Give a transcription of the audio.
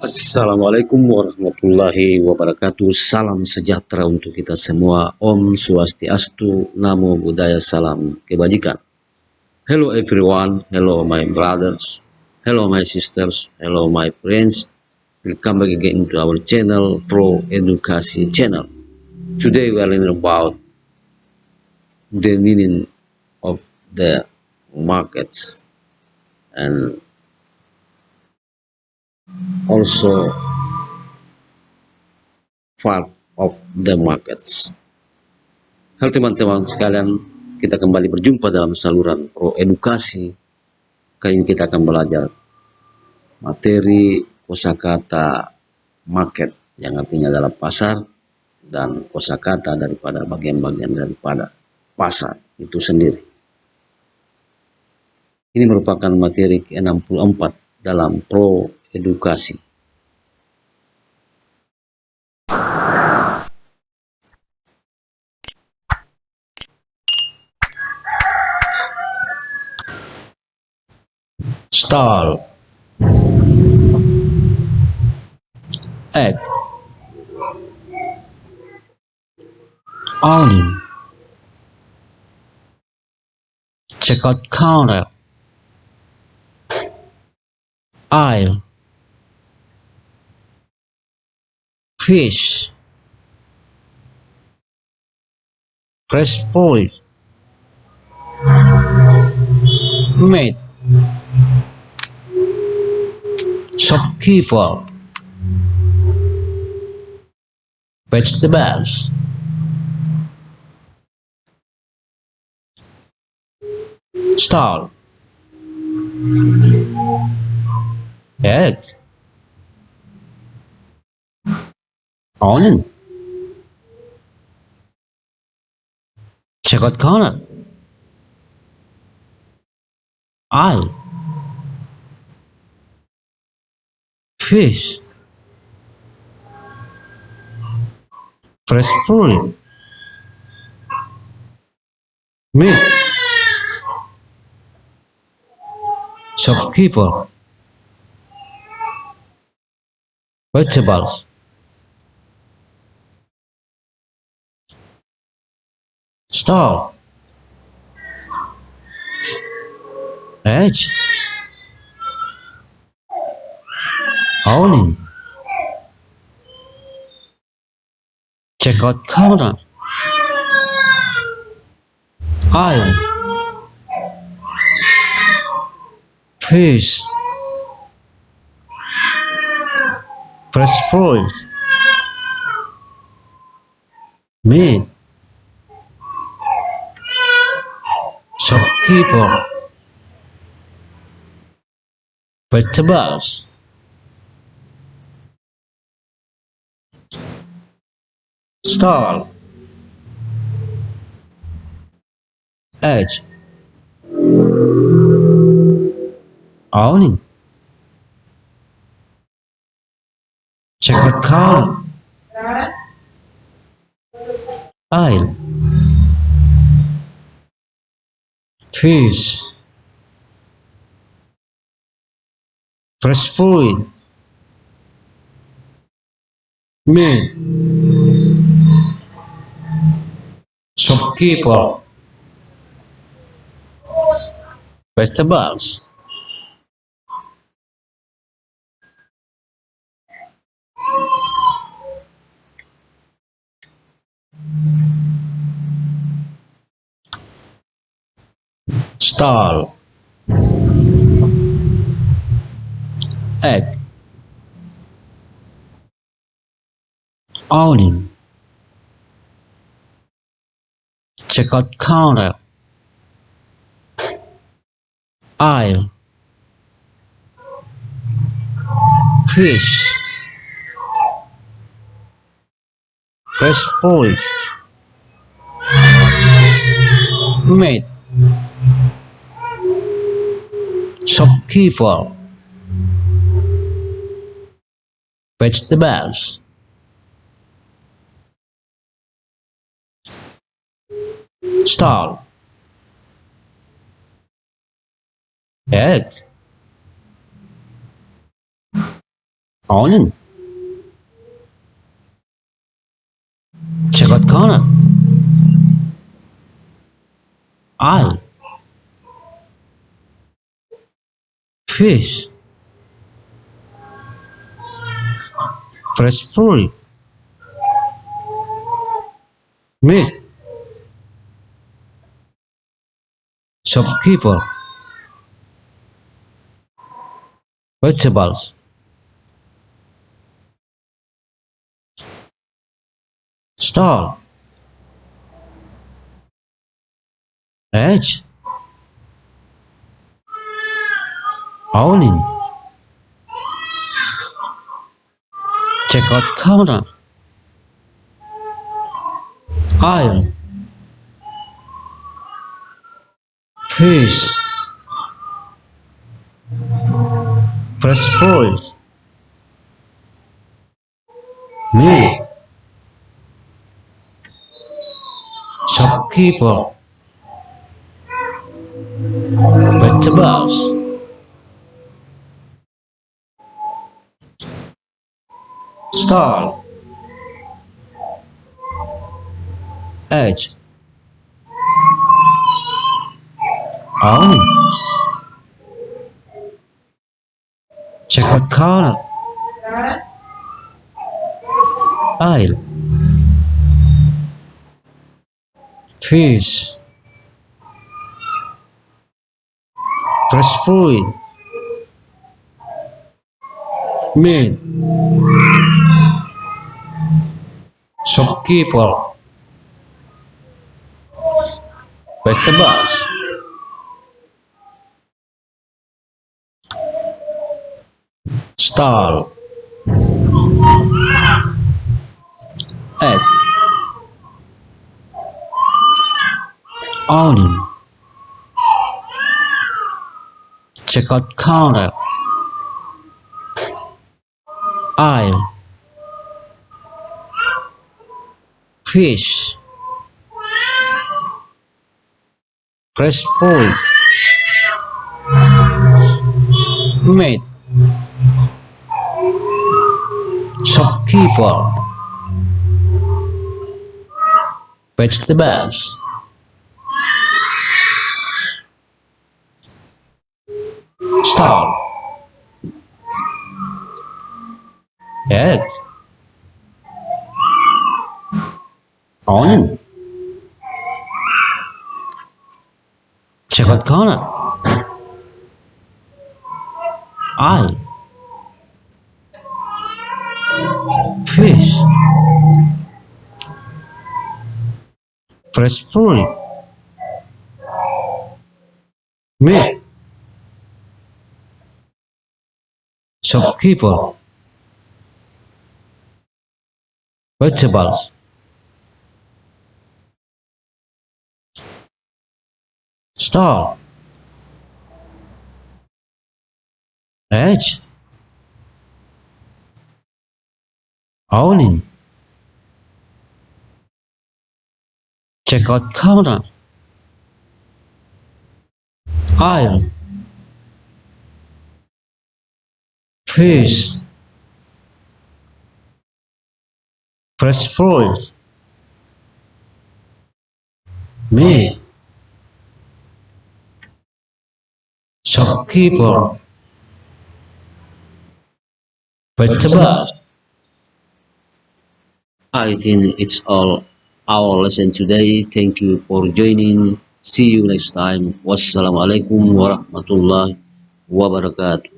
Assalamualaikum warahmatullahi wabarakatuh. Salam sejahtera untuk kita semua. Om Swastiastu, Namo Buddhaya, salam kebajikan. Hello everyone, hello my brothers, hello my sisters, hello my friends. Welcome back again to our channel, Pro Edukasi Channel. Today we are learning about the meaning of the markets and also part of the markets. Halo teman-teman sekalian, kita kembali berjumpa dalam saluran Pro Edukasi. Kali ini kita akan belajar materi kosakata market yang artinya adalah pasar dan kosakata daripada bagian-bagian daripada pasar itu sendiri. Ini merupakan materi ke-64 dalam Pro Edukasi. Stall, egg, awning, checkout counter, aisle, fish, fresh food, meat, shopkeeper, vegetables, stall, egg, onion, checkout counter, aisle, fish, fresh fruit, meat, shopkeeper, vegetables, stall, egg, onion, checkout counter, aisle, fish, fresh fruit, meat, shopkeeper, vegetables, stall, egg, onion, checkout counter, aisle, fish, fresh fruit, meat, shopkeeper, vegetables, stall, egg, onion, checkout counter, aisle, fish, fresh fruit, meat, shopkeeper, vegetables, stall, egg, onion, checkered corner, aisle, fish, fresh fruit, meat, shopkeeper, vegetables, stall, edge, onion, checkout counter, aisle, fish, fresh fruit, meat, shopkeeper, vegetables, stall, edge, onion, checkout counter, aisle, fish, fresh fruit, meat, shopkeeper, vegetables, stall, egg, onion, checkout counter, aisle, fish, fresh fruit, meat, shopkeeper, vegetables, stall, egg, onion, checkout corner, aisle, fish, fresh fruit, meat, shopkeeper, vegetables, stall, edge, onion, checkout counter, aisle, fish, fresh fruit, meat, shopkeeper, vegetables. I think it's all our lesson today. Thank you for joining. See you next time. Wassalamualaikum warahmatullahi wabarakatuh.